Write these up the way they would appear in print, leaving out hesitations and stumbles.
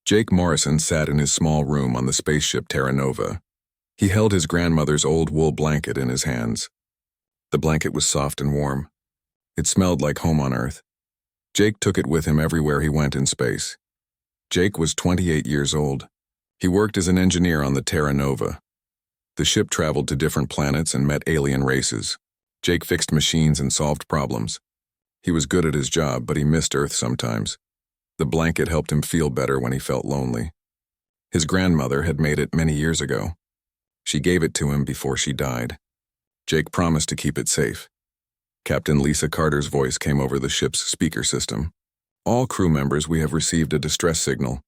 Jake Morrison sat in his small room on the spaceship Terra Nova. He held his grandmother's old wool blanket in his hands. The blanket was soft and warm. It smelled like home on Earth. Jake took it with him everywhere he went in space. Jake was 28 years old. He worked as an engineer on the Terra Nova. The ship traveled to different planets and met alien races. Jake fixed machines and solved problems. He was good at his job, but he missed Earth sometimes. The blanket helped him feel better when he felt lonely. His grandmother had made it many years ago. She gave it to him before she died. Jake promised to keep it safe. Captain Lisa Carter's voice came over the ship's speaker system. All crew members, we have received a distress signal.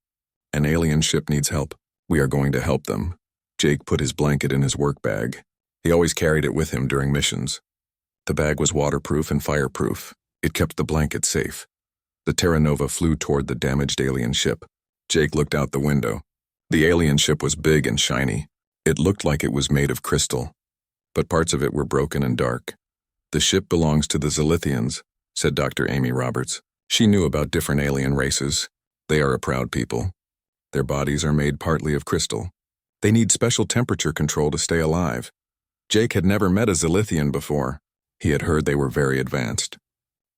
An alien ship needs help. We are going to help them. Jake put his blanket in his work bag. He always carried it with him during missions. The bag was waterproof and fireproof. It kept the blanket safe. The Terra Nova flew toward the damaged alien ship. Jake looked out the window. The alien ship was big and shiny. It looked like it was made of crystal, but parts of it were broken and dark. The ship belongs to the Zilithians, said Dr. Amy Roberts. She knew about different alien races. They are a proud people. Their bodies are made partly of crystal. They need special temperature control to stay alive. Jake had never met a Zilithian before. He had heard they were very advanced.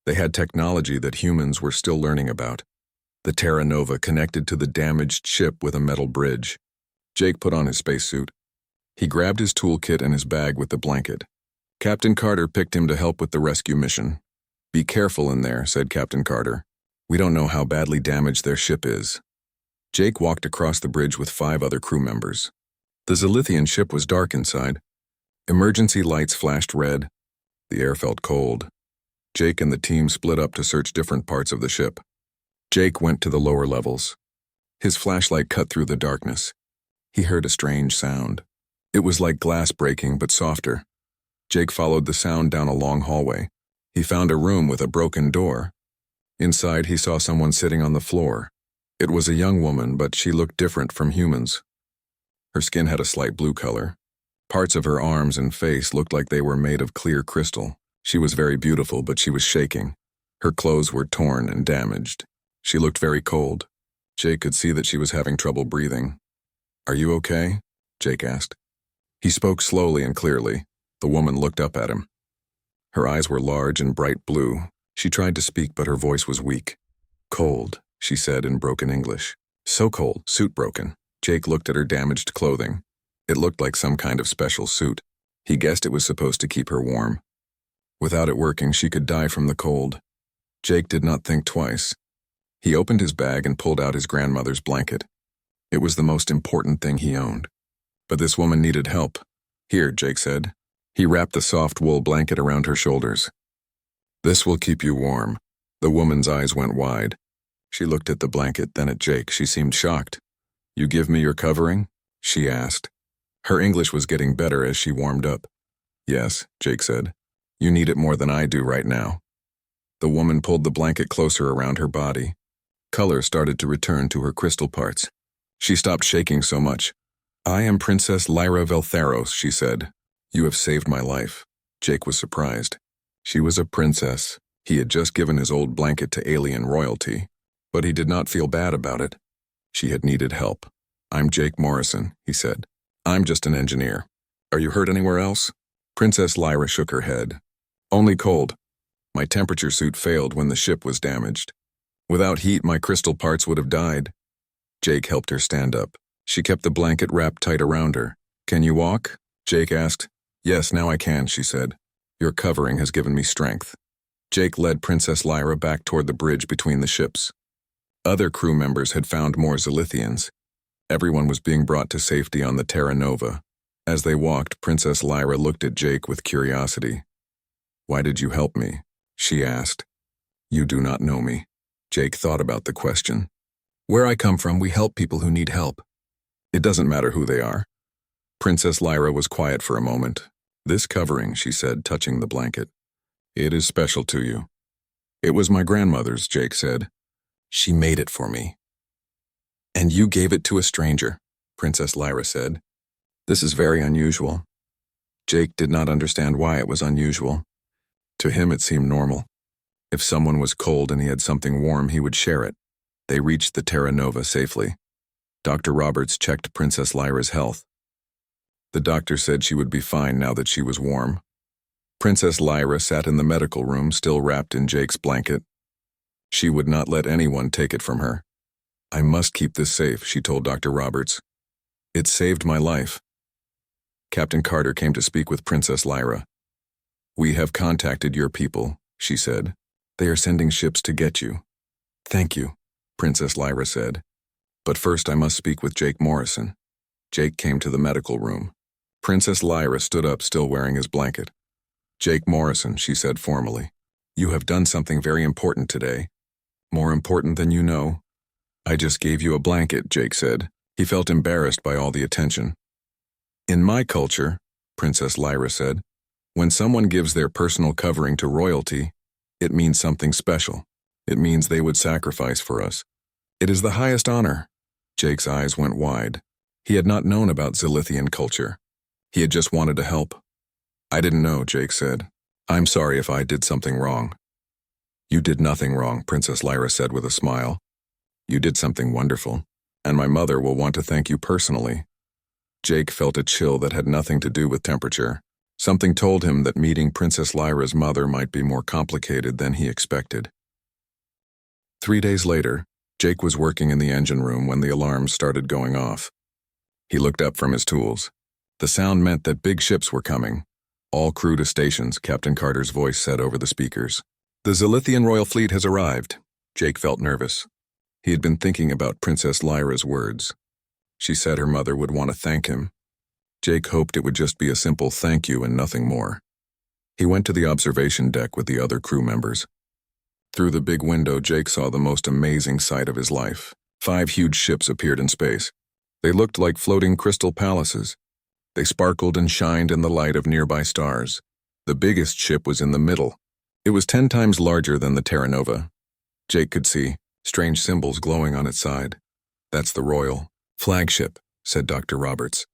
They had technology that humans were still learning about. The Terra Nova connected to the damaged ship with a metal bridge. Jake put on his spacesuit. He grabbed his toolkit and his bag with the blanket. Captain Carter picked him to help with the rescue mission. Be careful in there, said Captain Carter. We don't know how badly damaged their ship is. Jake walked across the bridge with 5 other crew members. The Zilithian ship was dark inside. Emergency lights flashed red. The air felt cold. Jake and the team split up to search different parts of the ship. Jake went to the lower levels. His flashlight cut through the darkness. He heard a strange sound. It was like glass breaking, but softer. Jake followed the sound down a long hallway. He found a room with a broken door. Inside, he saw someone sitting on the floor. It was a young woman, but she looked different from humans. Her skin had a slight blue color. Parts of her arms and face looked like they were made of clear crystal. She was very beautiful, but she was shaking. Her clothes were torn and damaged. She looked very cold. Jake could see that she was having trouble breathing. Are you okay? Jake asked. He spoke slowly and clearly. The woman looked up at him. Her eyes were large and bright blue. She tried to speak, but her voice was weak. Cold, she said in broken English. So cold, suit broken. Jake looked at her damaged clothing. It looked like some kind of special suit. He guessed it was supposed to keep her warm. Without it working, she could die from the cold. Jake did not think twice. He opened his bag and pulled out his grandmother's blanket. It was the most important thing he owned. But this woman needed help. Here, Jake said. He wrapped the soft wool blanket around her shoulders. This will keep you warm. The woman's eyes went wide. She looked at the blanket, then at Jake. She seemed shocked. You give me your covering? She asked. Her English was getting better as she warmed up. Yes, Jake said. You need it more than I do right now. The woman pulled the blanket closer around her body. Color started to return to her crystal parts. She stopped shaking so much. I am Princess Lyra Veltheros, she said. You have saved my life. Jake was surprised. She was a princess. He had just given his old blanket to alien royalty, but he did not feel bad about it. She had needed help. I'm Jake Morrison, he said. I'm just an engineer. Are you hurt anywhere else? Princess Lyra shook her head. Only cold. My temperature suit failed when the ship was damaged. Without heat, my crystal parts would have died. Jake helped her stand up. She kept the blanket wrapped tight around her. Can you walk? Jake asked. Yes, now I can, she said. Your covering has given me strength. Jake led Princess Lyra back toward the bridge between the ships. Other crew members had found more Zilithians. Everyone was being brought to safety on the Terra Nova. As they walked, Princess Lyra looked at Jake with curiosity. Why did you help me? She asked. You do not know me. Jake thought about the question. Where I come from, we help people who need help. It doesn't matter who they are. Princess Lyra was quiet for a moment. This covering, she said, touching the blanket. It is special to you. It was my grandmother's, Jake said. She made it for me. And you gave it to a stranger, Princess Lyra said. This is very unusual. Jake did not understand why it was unusual. To him, it seemed normal. If someone was cold and he had something warm, he would share it. They reached the Terra Nova safely. Dr. Roberts checked Princess Lyra's health. The doctor said she would be fine now that she was warm. Princess Lyra sat in the medical room, still wrapped in Jake's blanket. She would not let anyone take it from her. "I must keep this safe," she told Dr. Roberts. "It saved my life." Captain Carter came to speak with Princess Lyra. "We have contacted your people," she said. "They are sending ships to get you." "Thank you," Princess Lyra said. "But first I must speak with Jake Morrison." Jake came to the medical room. Princess Lyra stood up, still wearing his blanket. "Jake Morrison," she said formally, "you have done something very important today. More important than you know." "I just gave you a blanket," Jake said. He felt embarrassed by all the attention. "In my culture," Princess Lyra said, "when someone gives their personal covering to royalty, it means something special. It means they would sacrifice for us. It is the highest honor." Jake's eyes went wide. He had not known about Zilithian culture. He had just wanted to help. "I didn't know," Jake said. "I'm sorry if I did something wrong." "You did nothing wrong," Princess Lyra said with a smile. "You did something wonderful, and my mother will want to thank you personally." Jake felt a chill that had nothing to do with temperature. Something told him that meeting Princess Lyra's mother might be more complicated than he expected. 3 days later, Jake was working in the engine room when the alarms started going off. He looked up from his tools. The sound meant that big ships were coming. "All crew to stations," Captain Carter's voice said over the speakers. "The Zilithian Royal Fleet has arrived." Jake felt nervous. He had been thinking about Princess Lyra's words. She said her mother would want to thank him. Jake hoped it would just be a simple thank you and nothing more. He went to the observation deck with the other crew members. Through the big window, Jake saw the most amazing sight of his life. 5 huge ships appeared in space. They looked like floating crystal palaces. They sparkled and shined in the light of nearby stars. The biggest ship was in the middle. It was 10 times larger than the Terra Nova. Jake could see strange symbols glowing on its side. "That's the royal flagship," said Dr. Roberts.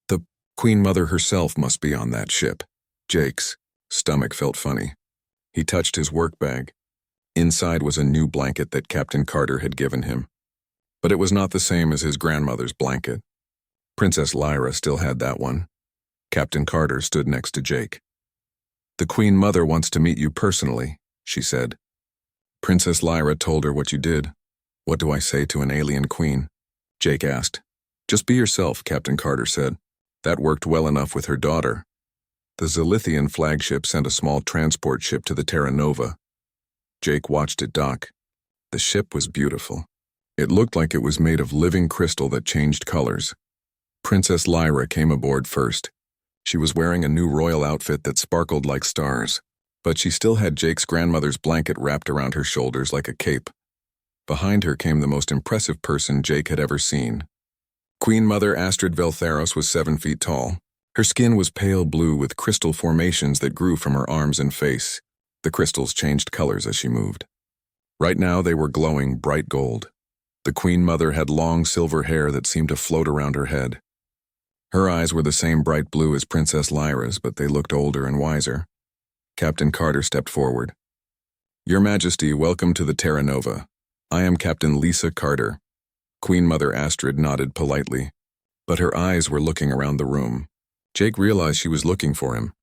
"The Queen Mother herself must be on that ship." Jake's stomach felt funny. He touched his work bag. Inside was a new blanket that Captain Carter had given him. But it was not the same as his grandmother's blanket. Princess Lyra still had that one. Captain Carter stood next to Jake. "The Queen Mother wants to meet you personally," she said. Princess Lyra told her what you did. "What do I say to an alien queen?" Jake asked. "Just be yourself," Captain Carter said. That worked well enough with her daughter. The Zilithian flagship sent a small transport ship to the Terra Nova. Jake watched it dock. The ship was beautiful. It looked like it was made of living crystal that changed colors. Princess Lyra came aboard first. She was wearing a new royal outfit that sparkled like stars, but she still had Jake's grandmother's blanket wrapped around her shoulders like a cape. Behind her came the most impressive person Jake had ever seen. Queen Mother Astrid Veltheros was 7 feet tall. Her skin was pale blue with crystal formations that grew from her arms and face. The crystals changed colors as she moved. Right now they were glowing bright gold. The Queen Mother had long silver hair that seemed to float around her head. Her eyes were the same bright blue as Princess Lyra's, but they looked older and wiser. Captain Carter stepped forward. "Your Majesty, welcome to the Terra Nova. I am Captain Lisa Carter." Queen Mother Astrid nodded politely, but her eyes were looking around the room. Jake realized she was looking for him.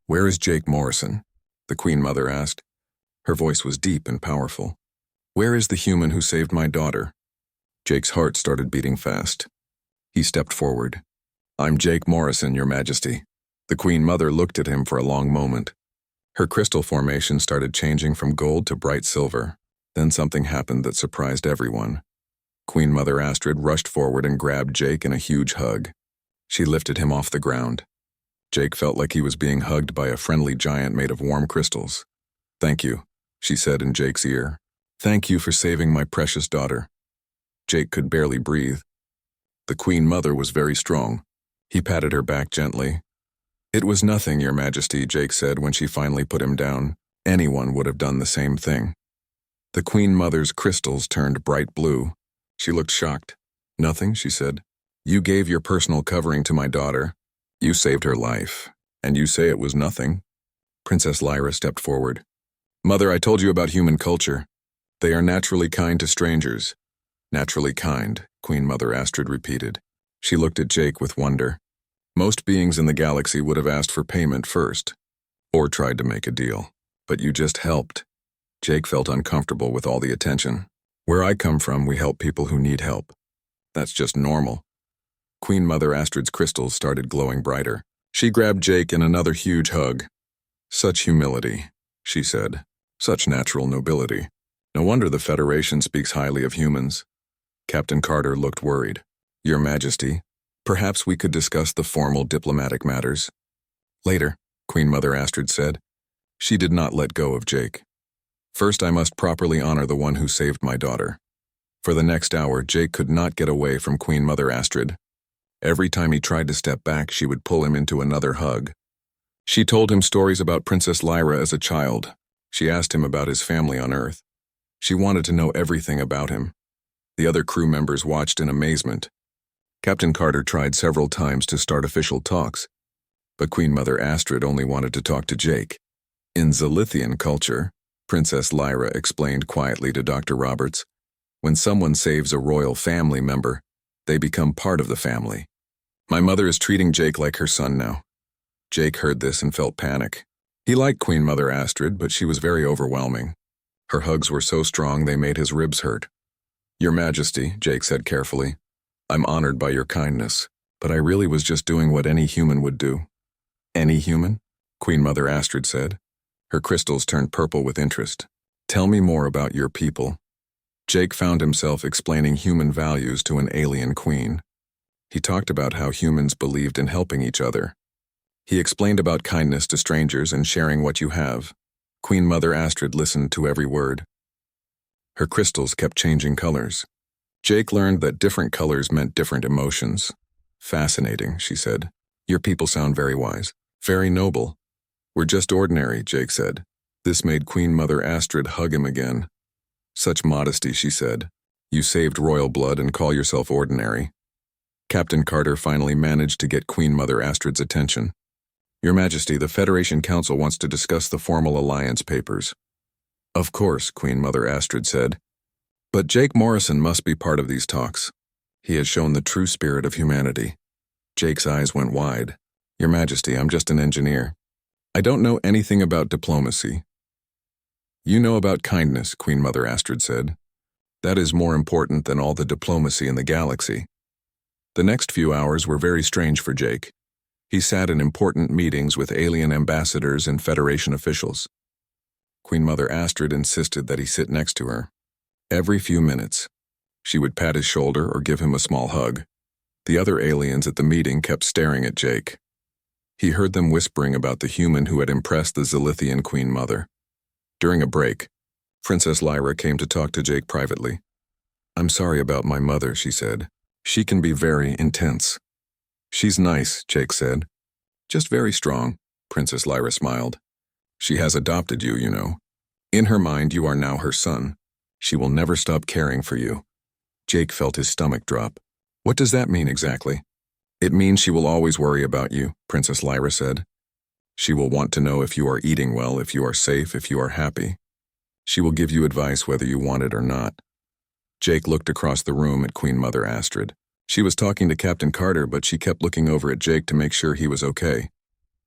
"Where is Jake Morrison?" the Queen Mother asked. Her voice was deep and powerful. "Where is the human who saved my daughter?" Jake's heart started beating fast. He stepped forward. "I'm Jake Morrison, Your Majesty." The Queen Mother looked at him for a long moment. Her crystal formation started changing from gold to bright silver. Then something happened that surprised everyone. Queen Mother Astrid rushed forward and grabbed Jake in a huge hug. She lifted him off the ground. Jake felt like he was being hugged by a friendly giant made of warm crystals. "Thank you," she said in Jake's ear. "Thank you for saving my precious daughter." Jake could barely breathe. The Queen Mother was very strong. He patted her back gently. "It was nothing, Your Majesty," Jake said when she finally put him down. Anyone would have done the same thing. The Queen Mother's crystals turned bright blue. She looked shocked. "Nothing," she said. "You gave your personal covering to my daughter. You saved her life. And you say it was nothing?" Princess Lyra stepped forward. "Mother, I told you about human culture. They are naturally kind to strangers." "Naturally kind," Queen Mother Astrid repeated. She looked at Jake with wonder. Most beings in the galaxy would have asked for payment first, or tried to make a deal. But you just helped. Jake felt uncomfortable with all the attention. Where I come from, we help people who need help. That's just normal. Queen Mother Astrid's crystals started glowing brighter. She grabbed Jake in another huge hug. Such humility, she said. Such natural nobility. No wonder the Federation speaks highly of humans. Captain Carter looked worried. Your Majesty, perhaps we could discuss the formal diplomatic matters. Later, Queen Mother Astrid said. She did not let go of Jake. First, I must properly honor the one who saved my daughter. For the next hour, Jake could not get away from Queen Mother Astrid. Every time he tried to step back, she would pull him into another hug. She told him stories about Princess Lyra as a child. She asked him about his family on Earth. She wanted to know everything about him. The other crew members watched in amazement. Captain Carter tried several times to start official talks, but Queen Mother Astrid only wanted to talk to Jake. In Zilithian culture, Princess Lyra explained quietly to Dr. Roberts, when someone saves a royal family member, they become part of the family. My mother is treating Jake like her son now. Jake heard this and felt panic. He liked Queen Mother Astrid, but she was very overwhelming. Her hugs were so strong they made his ribs hurt. Your Majesty, Jake said carefully, I'm honored by your kindness, but I really was just doing what any human would do. Any human? Queen Mother Astrid said. Her crystals turned purple with interest. Tell me more about your people. Jake found himself explaining human values to an alien queen. He talked about how humans believed in helping each other. He explained about kindness to strangers and sharing what you have. Queen Mother Astrid listened to every word. Her crystals kept changing colors. Jake learned that different colors meant different emotions. Fascinating, she said. Your people sound very wise, very noble. We're just ordinary, Jake said. This made Queen Mother Astrid hug him again. Such modesty, she said. You saved royal blood and call yourself ordinary. Captain Carter finally managed to get Queen Mother Astrid's attention. Your Majesty, the Federation Council wants to discuss the formal alliance papers. Of course, Queen Mother Astrid said. But Jake Morrison must be part of these talks. He has shown the true spirit of humanity. Jake's eyes went wide. Your Majesty, I'm just an engineer. I don't know anything about diplomacy. You know about kindness, Queen Mother Astrid said. That is more important than all the diplomacy in the galaxy. The next few hours were very strange for Jake. He sat in important meetings with alien ambassadors and Federation officials. Queen Mother Astrid insisted that he sit next to her. Every few minutes, she would pat his shoulder or give him a small hug. The other aliens at the meeting kept staring at Jake. He heard them whispering about the human who had impressed the Zilithian Queen Mother. During a break, Princess Lyra came to talk to Jake privately. I'm sorry about my mother, she said. She can be very intense. She's nice, Jake said. Just very strong, Princess Lyra smiled. She has adopted you, you know. In her mind, you are now her son. She will never stop caring for you. Jake felt his stomach drop. What does that mean exactly? It means she will always worry about you, Princess Lyra said. She will want to know if you are eating well, if you are safe, if you are happy. She will give you advice whether you want it or not. Jake looked across the room at Queen Mother Astrid. She was talking to Captain Carter, but she kept looking over at Jake to make sure he was okay.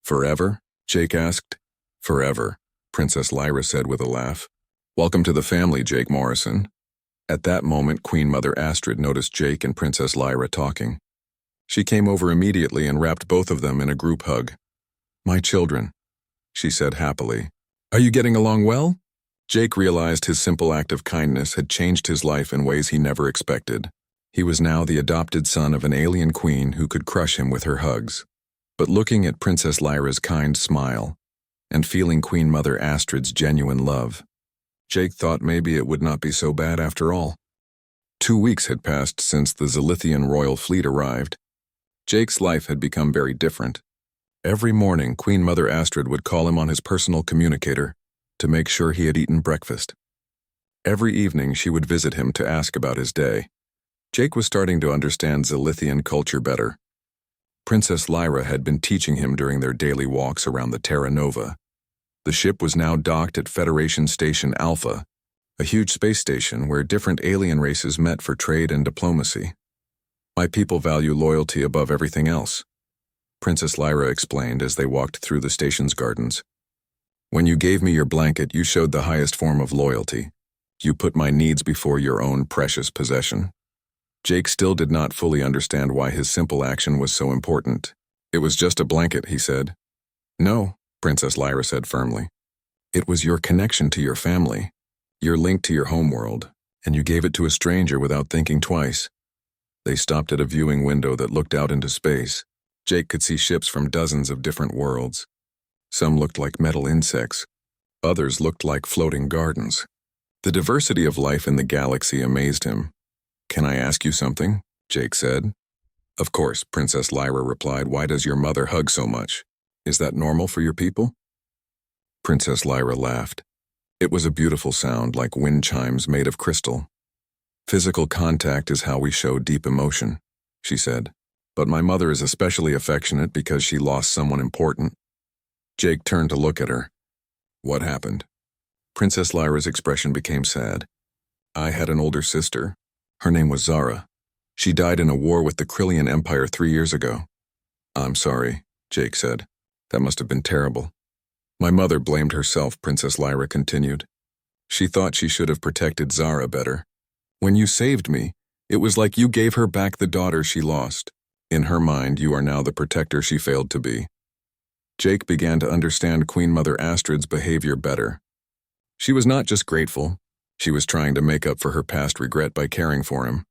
Forever? Jake asked. Forever, Princess Lyra said with a laugh. Welcome to the family, Jake Morrison. At that moment, Queen Mother Astrid noticed Jake and Princess Lyra talking. She came over immediately and wrapped both of them in a group hug. My children, she said happily. Are you getting along well? Jake realized his simple act of kindness had changed his life in ways he never expected. He was now the adopted son of an alien queen who could crush him with her hugs. But looking at Princess Lyra's kind smile and feeling Queen Mother Astrid's genuine love, Jake thought maybe it would not be so bad after all. 2 weeks had passed since the Zilithian royal fleet arrived. Jake's life had become very different. Every morning, Queen Mother Astrid would call him on his personal communicator to make sure he had eaten breakfast. Every evening, she would visit him to ask about his day. Jake was starting to understand Zilithian culture better. Princess Lyra had been teaching him during their daily walks around the Terra Nova. The ship was now docked at Federation Station Alpha, a huge space station where different alien races met for trade and diplomacy. My people value loyalty above everything else, Princess Lyra explained as they walked through the station's gardens. When you gave me your blanket, you showed the highest form of loyalty. You put my needs before your own precious possession. Jake still did not fully understand why his simple action was so important. It was just a blanket, he said. No, Princess Lyra said firmly. It was your connection to your family, your link to your homeworld, and you gave it to a stranger without thinking twice. They stopped at a viewing window that looked out into space. Jake could see ships from dozens of different worlds. Some looked like metal insects. Others looked like floating gardens. The diversity of life in the galaxy amazed him. Can I ask you something? Jake said. Of course, Princess Lyra replied. Why does your mother hug so much? Is that normal for your people? Princess Lyra laughed. It was a beautiful sound, like wind chimes made of crystal. Physical contact is how we show deep emotion, she said. But my mother is especially affectionate because she lost someone important. Jake turned to look at her. What happened? Princess Lyra's expression became sad. I had an older sister. Her name was Zara. She died in a war with the Krillian Empire 3 years ago. I'm sorry, Jake said. That must have been terrible. My mother blamed herself, Princess Lyra continued. She thought she should have protected Zara better. When you saved me, it was like you gave her back the daughter she lost. In her mind, you are now the protector she failed to be. Jake began to understand Queen Mother Astrid's behavior better. She was not just grateful, she was trying to make up for her past regret by caring for him.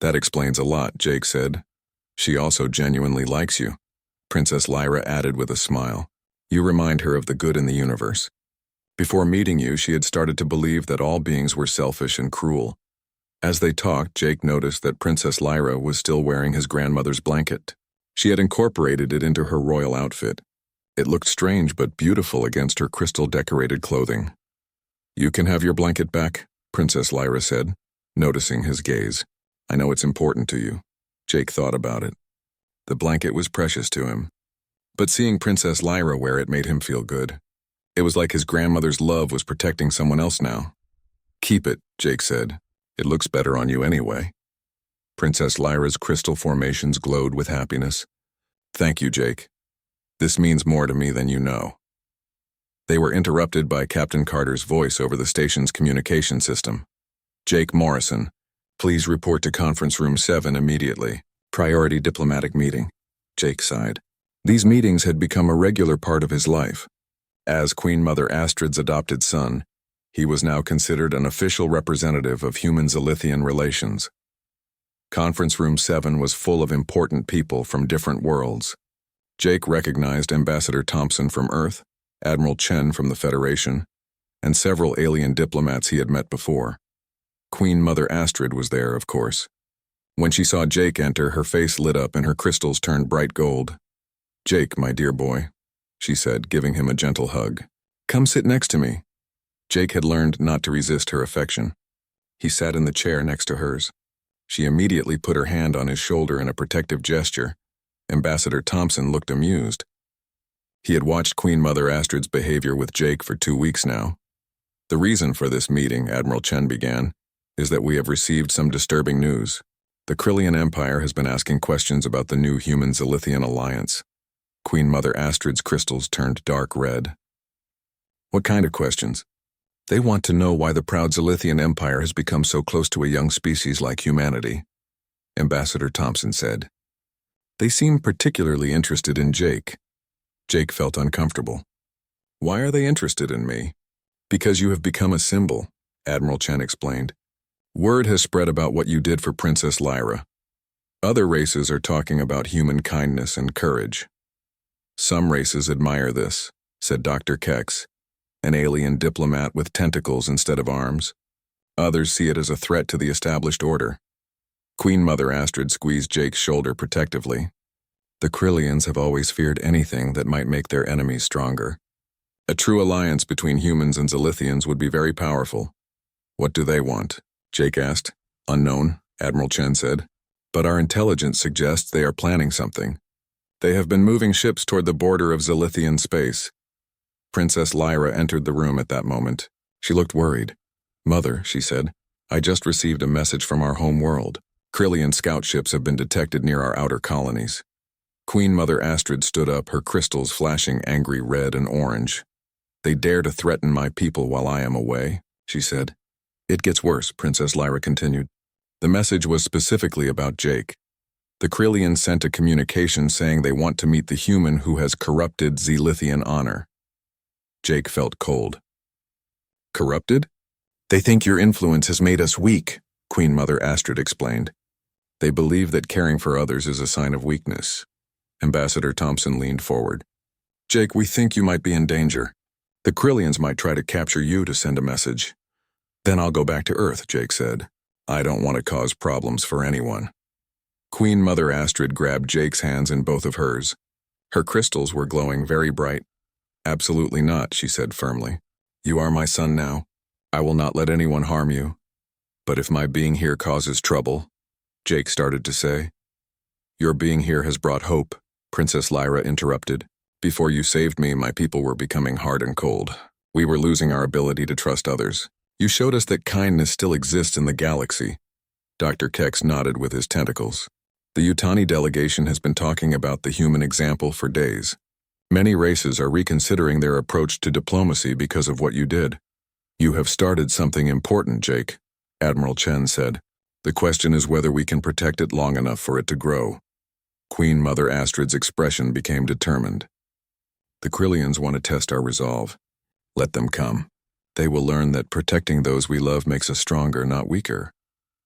That explains a lot, Jake said. She also genuinely likes you, Princess Lyra added with a smile. You remind her of the good in the universe. Before meeting you, she had started to believe that all beings were selfish and cruel. As they talked, Jake noticed that Princess Lyra was still wearing his grandmother's blanket. She had incorporated it into her royal outfit. It looked strange but beautiful against her crystal-decorated clothing. You can have your blanket back, Princess Lyra said, noticing his gaze. I know it's important to you. Jake thought about it. The blanket was precious to him. But seeing Princess Lyra wear it made him feel good. It was like his grandmother's love was protecting someone else now. Keep it, Jake said. It looks better on you anyway. Princess Lyra's crystal formations glowed with happiness. Thank you, Jake. This means more to me than you know. They were interrupted by Captain Carter's voice over the station's communication system. Jake Morrison, please report to Conference Room 7 immediately. Priority diplomatic meeting. Jake sighed. These meetings had become a regular part of his life. As Queen Mother Astrid's adopted son, he was now considered an official representative of human-Zilithian relations. Conference Room 7 was full of important people from different worlds. Jake recognized Ambassador Thompson from Earth, Admiral Chen from the Federation, and several alien diplomats he had met before. Queen Mother Astrid was there, of course. When she saw Jake enter, her face lit up and her crystals turned bright gold. Jake, my dear boy, she said, giving him a gentle hug. Come sit next to me. Jake had learned not to resist her affection. He sat in the chair next to hers. She immediately put her hand on his shoulder in a protective gesture. Ambassador Thompson looked amused. He had watched Queen Mother Astrid's behavior with Jake for 2 weeks now. The reason for this meeting, Admiral Chen began, is that we have received some disturbing news. The Krillian Empire has been asking questions about the new human-Zilithian alliance. Queen Mother Astrid's crystals turned dark red. What kind of questions? They want to know why the proud Zilithian Empire has become so close to a young species like humanity, Ambassador Thompson said. They seem particularly interested in Jake. Jake felt uncomfortable. Why are they interested in me? Because you have become a symbol, Admiral Chen explained. Word has spread about what you did for Princess Lyra. Other races are talking about human kindness and courage. Some races admire this, said Dr. Kex, an alien diplomat with tentacles instead of arms. Others see it as a threat to the established order. Queen Mother Astrid squeezed Jake's shoulder protectively. The Krillians have always feared anything that might make their enemies stronger. A true alliance between humans and Zilithians would be very powerful. What do they want? Jake asked. Unknown, Admiral Chen said. But our intelligence suggests they are planning something. They have been moving ships toward the border of Zilithian space. Princess Lyra entered the room at that moment. She looked worried. Mother, she said, I just received a message from our home world. Krillian scout ships have been detected near our outer colonies. Queen Mother Astrid stood up, her crystals flashing angry red and orange. They dare to threaten my people while I am away, she said. It gets worse, Princess Lyra continued. The message was specifically about Jake. The Krillians sent a communication saying they want to meet the human who has corrupted Zelithian honor. Jake felt cold. Corrupted? They think your influence has made us weak, Queen Mother Astrid explained. They believe that caring for others is a sign of weakness. Ambassador Thompson leaned forward. Jake, we think you might be in danger. The Krillians might try to capture you to send a message. Then I'll go back to Earth, Jake said. I don't want to cause problems for anyone. Queen Mother Astrid grabbed Jake's hands in both of hers. Her crystals were glowing very bright. Absolutely not, she said firmly. You are my son now. I will not let anyone harm you. But if my being here causes trouble, Jake started to say. Your being here has brought hope, Princess Lyra interrupted. Before you saved me, my people were becoming hard and cold. We were losing our ability to trust others. You showed us that kindness still exists in the galaxy. Dr. Kex nodded with his tentacles. The Yutani delegation has been talking about the human example for days. Many races are reconsidering their approach to diplomacy because of what you did. You have started something important, Jake, Admiral Chen said. The question is whether we can protect it long enough for it to grow. Queen Mother Astrid's expression became determined. The Krillians want to test our resolve. Let them come. They will learn that protecting those we love makes us stronger, not weaker.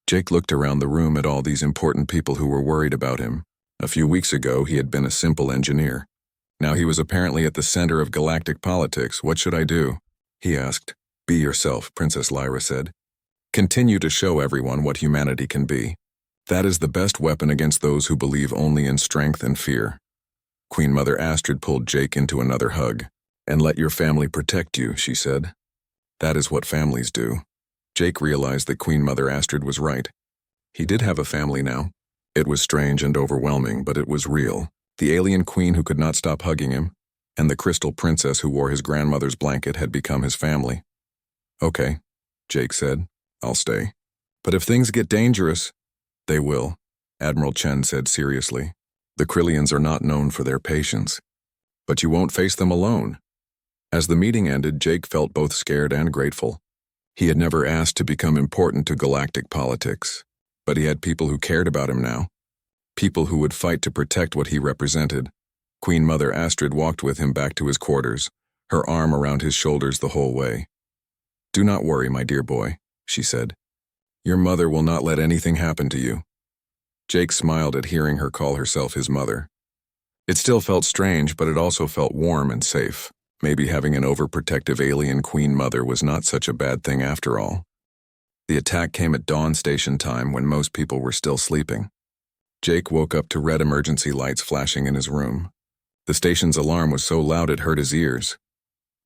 Jake looked around the room at all these important people who were worried about him. A few weeks ago, he had been a simple engineer. Now he was apparently at the center of galactic politics. What should I do? He asked. Be yourself, Princess Lyra said. Continue to show everyone what humanity can be. That is the best weapon against those who believe only in strength and fear. Queen Mother Astrid pulled Jake into another hug. And let your family protect you, she said. That is what families do. Jake realized that Queen Mother Astrid was right. He did have a family now. It was strange and overwhelming, but it was real. The alien queen who could not stop hugging him, and the crystal princess who wore his grandmother's blanket had become his family. Okay, Jake said. I'll stay. But if things get dangerous, they will, Admiral Chen said seriously. The Krillians are not known for their patience. But you won't face them alone. As the meeting ended, Jake felt both scared and grateful. He had never asked to become important to galactic politics, but he had people who cared about him now. People who would fight to protect what he represented. Queen Mother Astrid walked with him back to his quarters, her arm around his shoulders the whole way. Do not worry, my dear boy, she said. Your mother will not let anything happen to you. Jake smiled at hearing her call herself his mother. It still felt strange, but it also felt warm and safe. Maybe having an overprotective alien queen mother was not such a bad thing after all. The attack came at dawn station time when most people were still sleeping. Jake woke up to red emergency lights flashing in his room. The station's alarm was so loud it hurt his ears.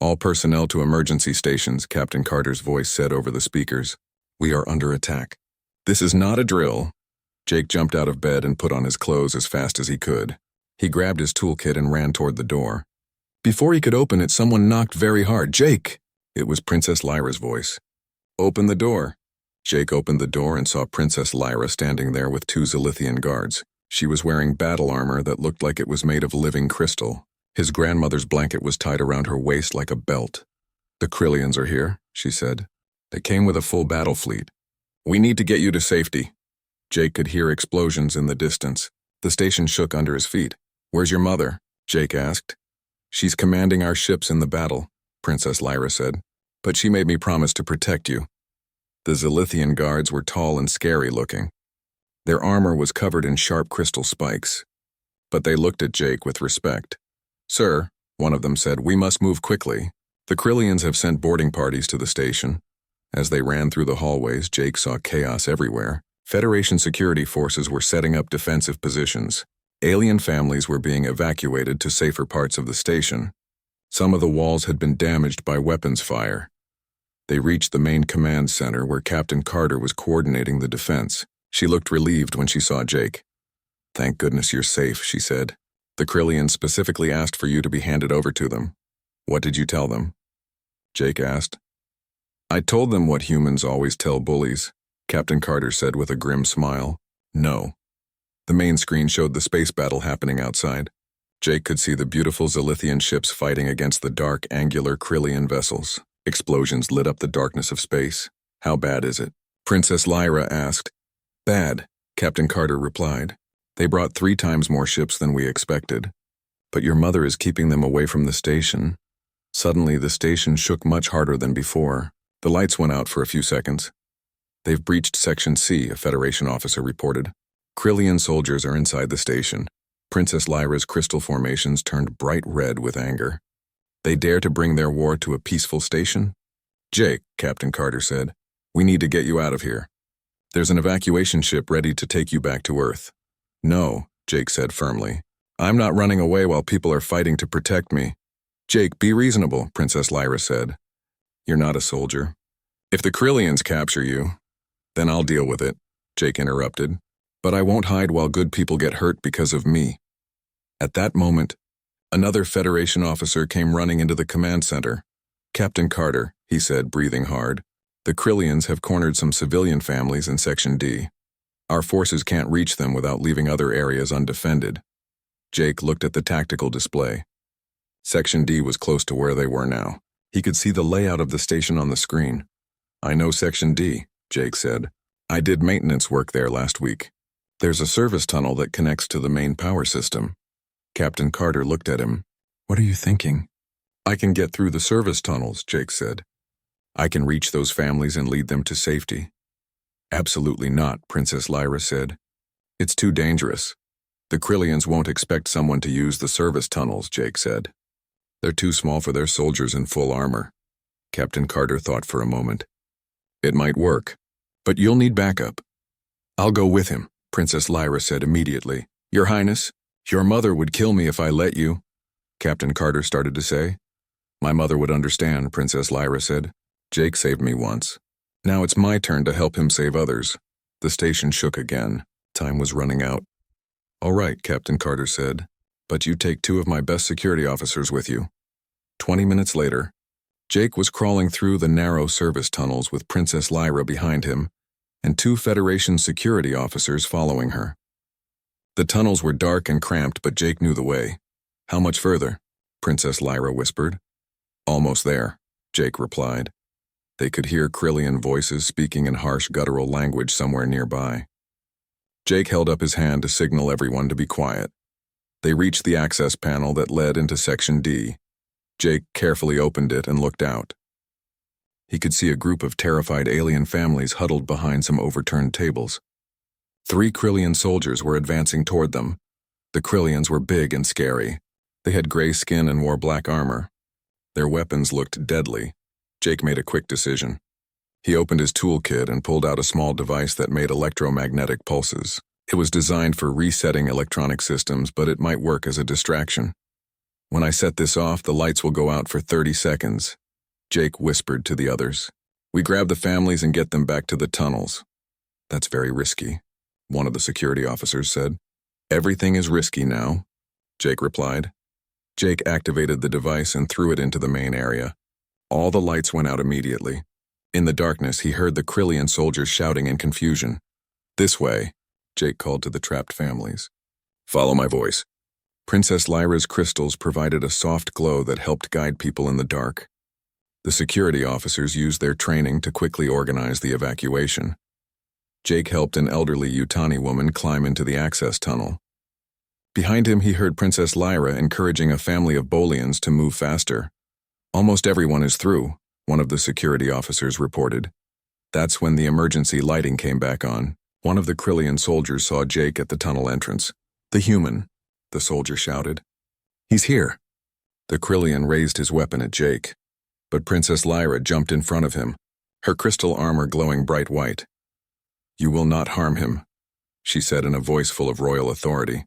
All personnel to emergency stations, Captain Carter's voice said over the speakers. We are under attack. This is not a drill. Jake jumped out of bed and put on his clothes as fast as he could. He grabbed his toolkit and ran toward the door. Before he could open it, someone knocked very hard. Jake! It was Princess Lyra's voice. Open the door. Jake opened the door and saw Princess Lyra standing there with two Zelithian guards. She was wearing battle armor that looked like it was made of living crystal. His grandmother's blanket was tied around her waist like a belt. The Krillians are here, she said. They came with a full battle fleet. We need to get you to safety. Jake could hear explosions in the distance. The station shook under his feet. Where's your mother? Jake asked. She's commanding our ships in the battle, Princess Lyra said. But she made me promise to protect you. The Zelithian guards were tall and scary looking. Their armor was covered in sharp crystal spikes. But they looked at Jake with respect. Sir, one of them said, we must move quickly. The Krillians have sent boarding parties to the station. As they ran through the hallways, Jake saw chaos everywhere. Federation security forces were setting up defensive positions. Alien families were being evacuated to safer parts of the station. Some of the walls had been damaged by weapons fire. They reached the main command center where Captain Carter was coordinating the defense. She looked relieved when she saw Jake. Thank goodness you're safe, she said. The Krillians specifically asked for you to be handed over to them. What did you tell them? Jake asked. I told them what humans always tell bullies, Captain Carter said with a grim smile. No. The main screen showed the space battle happening outside. Jake could see the beautiful Zilithian ships fighting against the dark, angular Krillian vessels. Explosions lit up the darkness of space. How bad is it? Princess Lyra asked. Bad, Captain Carter replied. They brought 3 times more ships than we expected. But your mother is keeping them away from the station. Suddenly, the station shook much harder than before. The lights went out for a few seconds. They've breached Section C, a Federation officer reported. Krillian soldiers are inside the station. Princess Lyra's crystal formations turned bright red with anger. They dare to bring their war to a peaceful station? Jake, Captain Carter said, we need to get you out of here. There's an evacuation ship ready to take you back to Earth. No, Jake said firmly. I'm not running away while people are fighting to protect me. Jake, be reasonable, Princess Lyra said. You're not a soldier. If the Krillians capture you, then I'll deal with it, Jake interrupted. But I won't hide while good people get hurt because of me. At that moment, another Federation officer came running into the command center. Captain Carter, he said, breathing hard. The Krillians have cornered some civilian families in Section D. Our forces can't reach them without leaving other areas undefended. Jake looked at the tactical display. Section D was close to where they were now. He could see the layout of the station on the screen. I know Section D, Jake said. I did maintenance work there last week. There's a service tunnel that connects to the main power system. Captain Carter looked at him. What are you thinking? I can get through the service tunnels, Jake said. I can reach those families and lead them to safety. Absolutely not, Princess Lyra said. It's too dangerous. The Krillians won't expect someone to use the service tunnels, Jake said. They're too small for their soldiers in full armor. Captain Carter thought for a moment. It might work, but you'll need backup. I'll go with him, Princess Lyra said immediately. Your Highness, your mother would kill me if I let you, Captain Carter started to say. My mother would understand, Princess Lyra said. Jake saved me once. Now it's my turn to help him save others. The station shook again. Time was running out. All right, Captain Carter said, but you take 2 of my best security officers with you. 20 minutes later, Jake was crawling through the narrow service tunnels with Princess Lyra behind him and 2 Federation security officers following her. The tunnels were dark and cramped, but Jake knew the way. How much further? Princess Lyra whispered. Almost there, Jake replied. They could hear Krillian voices speaking in harsh guttural language somewhere nearby. Jake held up his hand to signal everyone to be quiet. They reached the access panel that led into Section D. Jake carefully opened it and looked out. He could see a group of terrified alien families huddled behind some overturned tables. 3 Krillian soldiers were advancing toward them. The Krillians were big and scary. They had gray skin and wore black armor. Their weapons looked deadly. Jake made a quick decision. He opened his toolkit and pulled out a small device that made electromagnetic pulses. It was designed for resetting electronic systems, but it might work as a distraction. When I set this off, the lights will go out for 30 seconds. Jake whispered to the others. We grab the families and get them back to the tunnels. That's very risky, one of the security officers said. Everything is risky now, Jake replied. Jake activated the device and threw it into the main area. All the lights went out immediately. In the darkness, he heard the Krillian soldiers shouting in confusion. This way, Jake called to the trapped families. Follow my voice. Princess Lyra's crystals provided a soft glow that helped guide people in the dark. The security officers used their training to quickly organize the evacuation. Jake helped an elderly Yutani woman climb into the access tunnel. Behind him, he heard Princess Lyra encouraging a family of Bolians to move faster. Almost everyone is through, one of the security officers reported. That's when the emergency lighting came back on. One of the Krillian soldiers saw Jake at the tunnel entrance. The human, the soldier shouted. He's here. The Krillian raised his weapon at Jake, but Princess Lyra jumped in front of him, her crystal armor glowing bright white. You will not harm him, she said in a voice full of royal authority.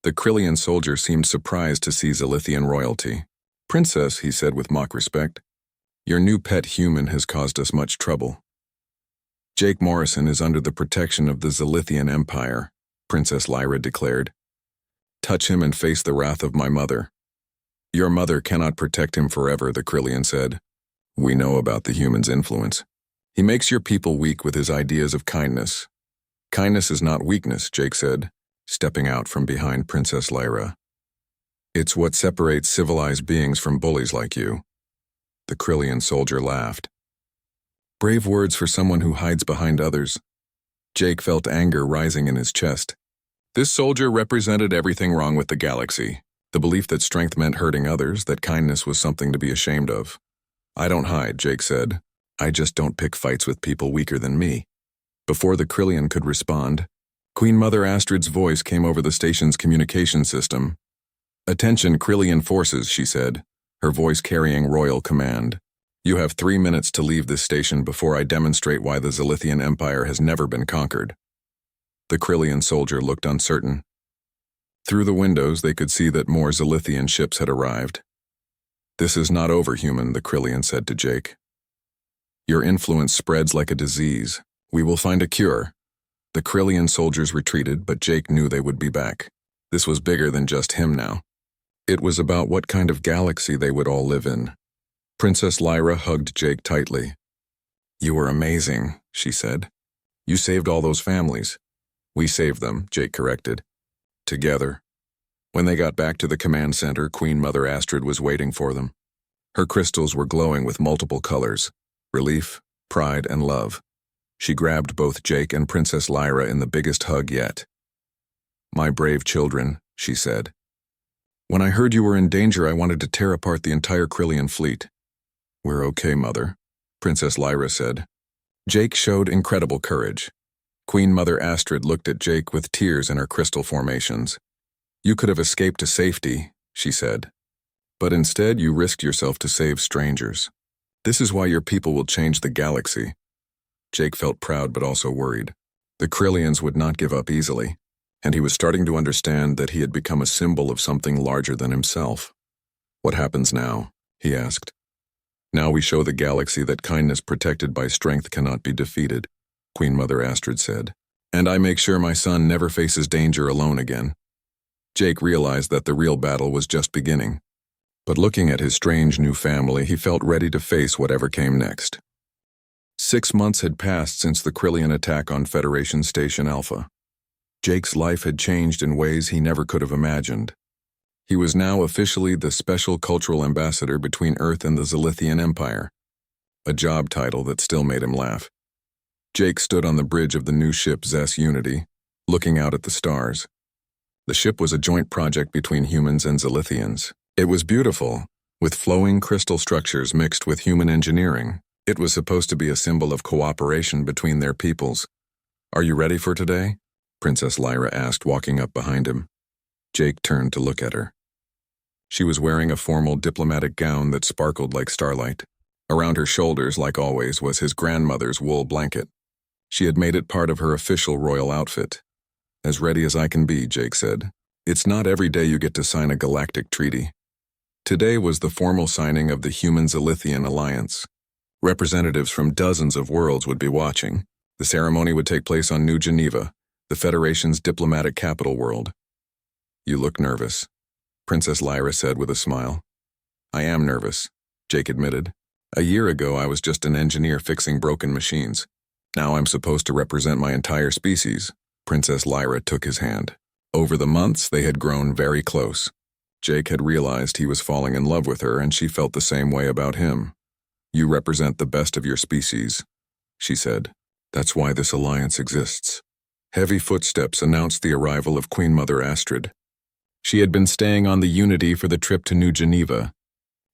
The Krillian soldier seemed surprised to see Zilithian royalty. Princess, he said with mock respect, your new pet human has caused us much trouble. Jake Morrison is under the protection of the Zilithian Empire, Princess Lyra declared. Touch him and face the wrath of my mother. Your mother cannot protect him forever, the Krillian said. We know about the human's influence. He makes your people weak with his ideas of kindness. Kindness is not weakness, Jake said, stepping out from behind Princess Lyra. It's what separates civilized beings from bullies like you. The Krillian soldier laughed. Brave words for someone who hides behind others. Jake felt anger rising in his chest. This soldier represented everything wrong with the galaxy. The belief that strength meant hurting others, that kindness was something to be ashamed of. I don't hide, Jake said. I just don't pick fights with people weaker than me. Before the Krillian could respond, Queen Mother Astrid's voice came over the station's communication system. Attention, Krillian forces, she said, her voice carrying royal command. You have 3 minutes to leave this station before I demonstrate why the Zilithian Empire has never been conquered. The Krillian soldier looked uncertain. Through the windows, they could see that more Zilithian ships had arrived. This is not over, human, the Krillian said to Jake. Your influence spreads like a disease. We will find a cure. The Krillian soldiers retreated, but Jake knew they would be back. This was bigger than just him now. It was about what kind of galaxy they would all live in. Princess Lyra hugged Jake tightly. You were amazing, she said. You saved all those families. We saved them, Jake corrected. Together. When they got back to the command center, Queen Mother Astrid was waiting for them. Her crystals were glowing with multiple colors: relief, pride, and love. She grabbed both Jake and Princess Lyra in the biggest hug yet. My brave children, she said. When I heard you were in danger, I wanted to tear apart the entire Krillian fleet. We're okay, Mother, Princess Lyra said. Jake showed incredible courage. Queen Mother Astrid looked at Jake with tears in her crystal formations. You could have escaped to safety, she said. But instead you risked yourself to save strangers. This is why your people will change the galaxy. Jake felt proud but also worried. The Krillians would not give up easily, and he was starting to understand that he had become a symbol of something larger than himself. What happens now? He asked. Now we show the galaxy that kindness protected by strength cannot be defeated, Queen Mother Astrid said. And I make sure my son never faces danger alone again. Jake realized that the real battle was just beginning. But looking at his strange new family, he felt ready to face whatever came next. 6 months had passed since the Krillian attack on Federation Station Alpha. Jake's life had changed in ways he never could have imagined. He was now officially the special cultural ambassador between Earth and the Zilithian Empire, a job title that still made him laugh. Jake stood on the bridge of the new ship Zess Unity, looking out at the stars. The ship was a joint project between humans and Zilithians. It was beautiful, with flowing crystal structures mixed with human engineering. It was supposed to be a symbol of cooperation between their peoples. Are you ready for today? Princess Lyra asked, walking up behind him. Jake turned to look at her. She was wearing a formal diplomatic gown that sparkled like starlight. Around her shoulders, like always, was his grandmother's wool blanket. She had made it part of her official royal outfit. As ready as I can be, Jake said. It's not every day you get to sign a galactic treaty. Today was the formal signing of the Human-Zilithian Alliance. Representatives from dozens of worlds would be watching. The ceremony would take place on New Geneva, the Federation's diplomatic capital world. You look nervous, Princess Lyra said with a smile. I am nervous, Jake admitted. A year ago, I was just an engineer fixing broken machines. Now I'm supposed to represent my entire species. Princess Lyra took his hand. Over the months, they had grown very close. Jake had realized he was falling in love with her, and she felt the same way about him. You represent the best of your species, she said. That's why this alliance exists. Heavy footsteps announced the arrival of Queen Mother Astrid. She had been staying on the Unity for the trip to New Geneva.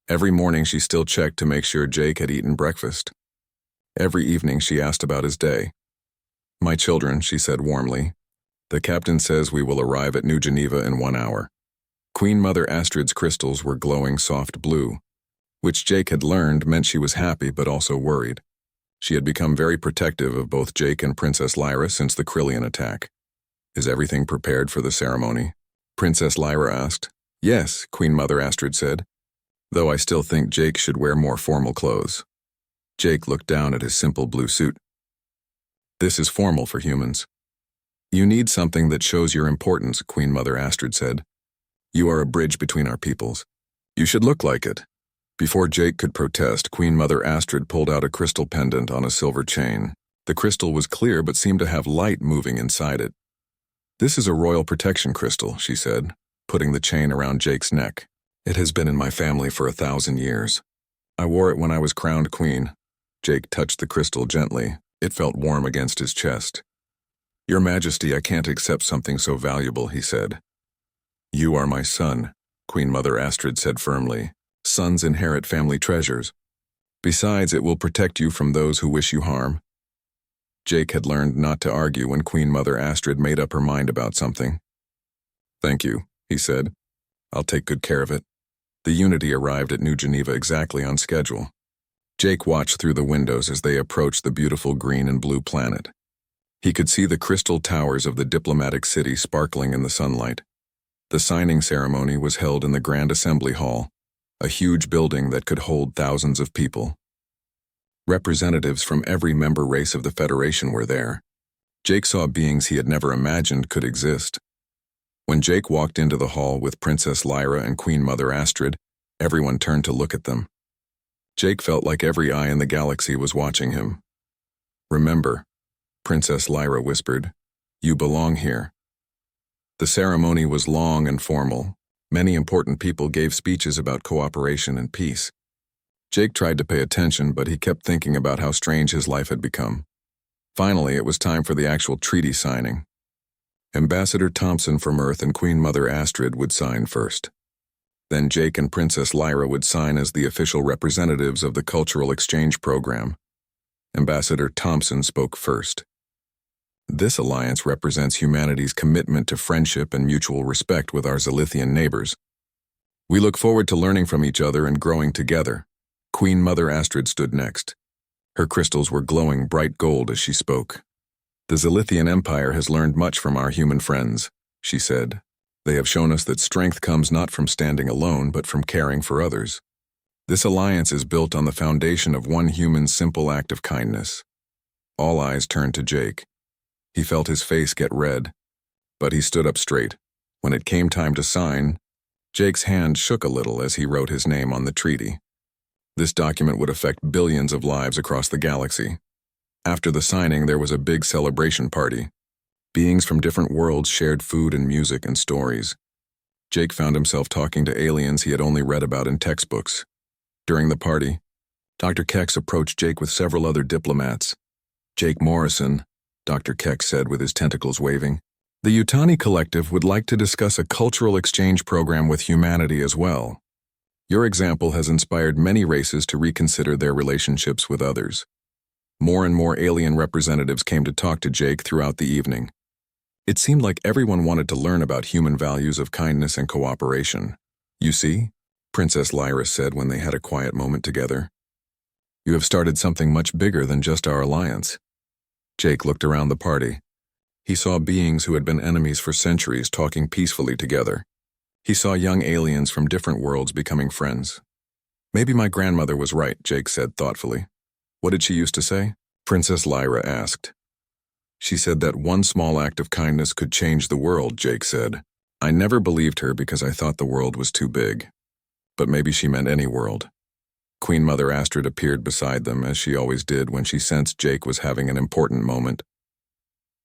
Every morning she still checked to make sure Jake had eaten breakfast. Every evening she asked about his day. My children, she said warmly. The captain says we will arrive at New Geneva in 1 hour. Queen Mother Astrid's crystals were glowing soft blue, which Jake had learned meant she was happy but also worried. She had become very protective of both Jake and Princess Lyra since the Krillian attack. Is everything prepared for the ceremony? Princess Lyra asked. Yes, Queen Mother Astrid said, though I still think Jake should wear more formal clothes. Jake looked down at his simple blue suit. This is formal for humans. You need something that shows your importance, Queen Mother Astrid said. You are a bridge between our peoples. You should look like it. Before Jake could protest, Queen Mother Astrid pulled out a crystal pendant on a silver chain. The crystal was clear but seemed to have light moving inside it. "This is a royal protection crystal," she said, putting the chain around Jake's neck. "It has been in my family for 1,000 years. I wore it when I was crowned queen." Jake touched the crystal gently. It felt warm against his chest. "Your Majesty, I can't accept something so valuable," he said. "You are my son," Queen Mother Astrid said firmly. "Sons inherit family treasures. Besides, it will protect you from those who wish you harm." Jake had learned not to argue when Queen Mother Astrid made up her mind about something. "Thank you," he said. "I'll take good care of it." The Unity arrived at New Geneva exactly on schedule. Jake watched through the windows as they approached the beautiful green and blue planet. He could see the crystal towers of the diplomatic city sparkling in the sunlight. The signing ceremony was held in the Grand Assembly Hall, a huge building that could hold thousands of people. Representatives from every member race of the Federation were there. Jake saw beings he had never imagined could exist. When Jake walked into the hall with Princess Lyra and Queen Mother Astrid, everyone turned to look at them. Jake felt like every eye in the galaxy was watching him. "Remember," Princess Lyra whispered, "you belong here." The ceremony was long and formal. Many important people gave speeches about cooperation and peace. Jake tried to pay attention, but he kept thinking about how strange his life had become. Finally, it was time for the actual treaty signing. Ambassador Thompson from Earth and Queen Mother Astrid would sign first. Then Jake and Princess Lyra would sign as the official representatives of the Cultural Exchange Program. Ambassador Thompson spoke first. "This alliance represents humanity's commitment to friendship and mutual respect with our Zilithian neighbors. We look forward to learning from each other and growing together." Queen Mother Astrid stood next. Her crystals were glowing bright gold as she spoke. "The Zilithian Empire has learned much from our human friends," she said. "They have shown us that strength comes not from standing alone, but from caring for others. This alliance is built on the foundation of one human simple act of kindness." All eyes turned to Jake. He felt his face get red, but he stood up straight. When it came time to sign, Jake's hand shook a little as he wrote his name on the treaty. This document would affect billions of lives across the galaxy. After the signing, there was a big celebration party. Beings from different worlds shared food and music and stories. Jake found himself talking to aliens he had only read about in textbooks. During the party, Dr. Kex approached Jake with several other diplomats. "Jake Morrison," Dr. Kex said with his tentacles waving, "the Yutani Collective would like to discuss a cultural exchange program with humanity as well. Your example has inspired many races to reconsider their relationships with others." More and more alien representatives came to talk to Jake throughout the evening. It seemed like everyone wanted to learn about human values of kindness and cooperation. "You see," Princess Lyra said when they had a quiet moment together, "you have started something much bigger than just our alliance." Jake looked around the party. He saw beings who had been enemies for centuries talking peacefully together. He saw young aliens from different worlds becoming friends. "Maybe my grandmother was right," Jake said thoughtfully. "What did she used to say?" Princess Lyra asked. "She said that one small act of kindness could change the world," Jake said. "I never believed her because I thought the world was too big. But maybe she meant any world." Queen Mother Astrid appeared beside them, as she always did when she sensed Jake was having an important moment.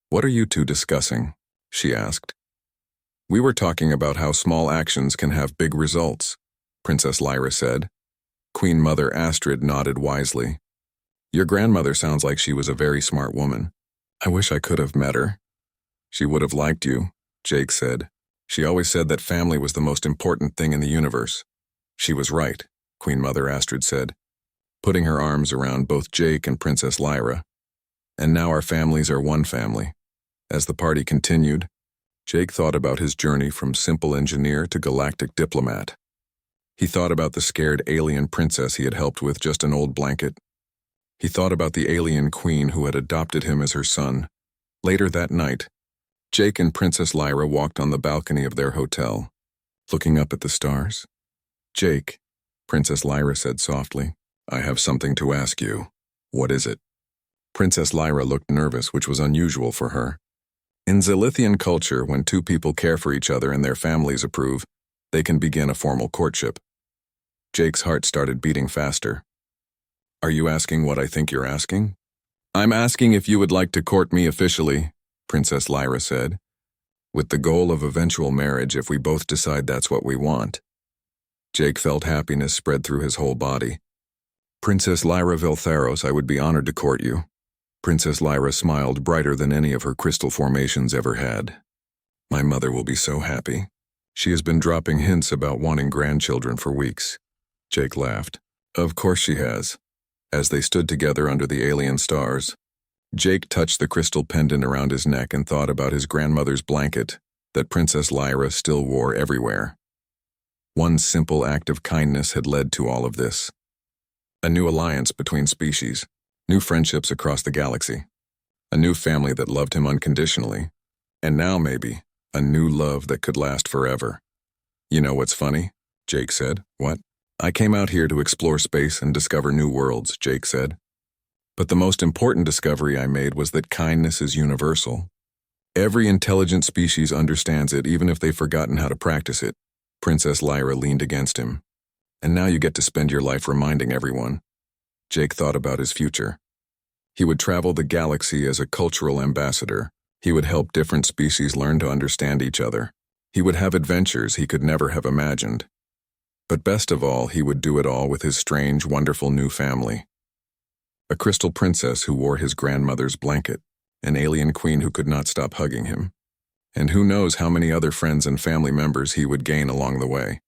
"What are you two discussing?" she asked. "We were talking about how small actions can have big results," Princess Lyra said. Queen Mother Astrid nodded wisely. "Your grandmother sounds like she was a very smart woman. I wish I could have met her." "She would have liked you," Jake said. "She always said that family was the most important thing in the universe." "She was right," Queen Mother Astrid said, putting her arms around both Jake and Princess Lyra. "And now our families are one family." As the party continued, Jake thought about his journey from simple engineer to galactic diplomat. He thought about the scared alien princess he had helped with just an old blanket. He thought about the alien queen who had adopted him as her son. Later that night, Jake and Princess Lyra walked on the balcony of their hotel, looking up at the stars. "Jake," Princess Lyra said softly, "I have something to ask you." "What is it?" Princess Lyra looked nervous, which was unusual for her. In Zilithian culture, when two people care for each other and their families approve, they can begin a formal courtship. Jake's heart started beating faster. "Are you asking what I think you're asking?" I'm asking if you would like to court me officially, Princess Lyra said, with the goal of eventual marriage if we both decide that's what we want. Jake felt happiness spread through his whole body. Princess Lyra Viltharos, I would be honored to court you. Princess Lyra smiled brighter than any of her crystal formations ever had. My mother will be so happy. She has been dropping hints about wanting grandchildren for weeks. Jake laughed. Of course she has. As they stood together under the alien stars, Jake touched the crystal pendant around his neck and thought about his grandmother's blanket that Princess Lyra still wore everywhere. One simple act of kindness had led to all of this. A new alliance between species, new friendships across the galaxy, a new family that loved him unconditionally, and now maybe a new love that could last forever. You know what's funny? Jake said. What? I came out here to explore space and discover new worlds, Jake said. But the most important discovery I made was that kindness is universal. Every intelligent species understands it even if they've forgotten how to practice it. Princess Lyra leaned against him. And now you get to spend your life reminding everyone. Jake thought about his future. He would travel the galaxy as a cultural ambassador. He would help different species learn to understand each other. He would have adventures he could never have imagined. But best of all, he would do it all with his strange, wonderful new family. A crystal princess who wore his grandmother's blanket, an alien queen who could not stop hugging him, and who knows how many other friends and family members he would gain along the way.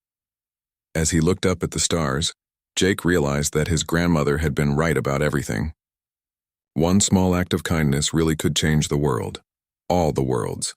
As he looked up at the stars, Jake realized that his grandmother had been right about everything. One small act of kindness really could change the world, all the worlds.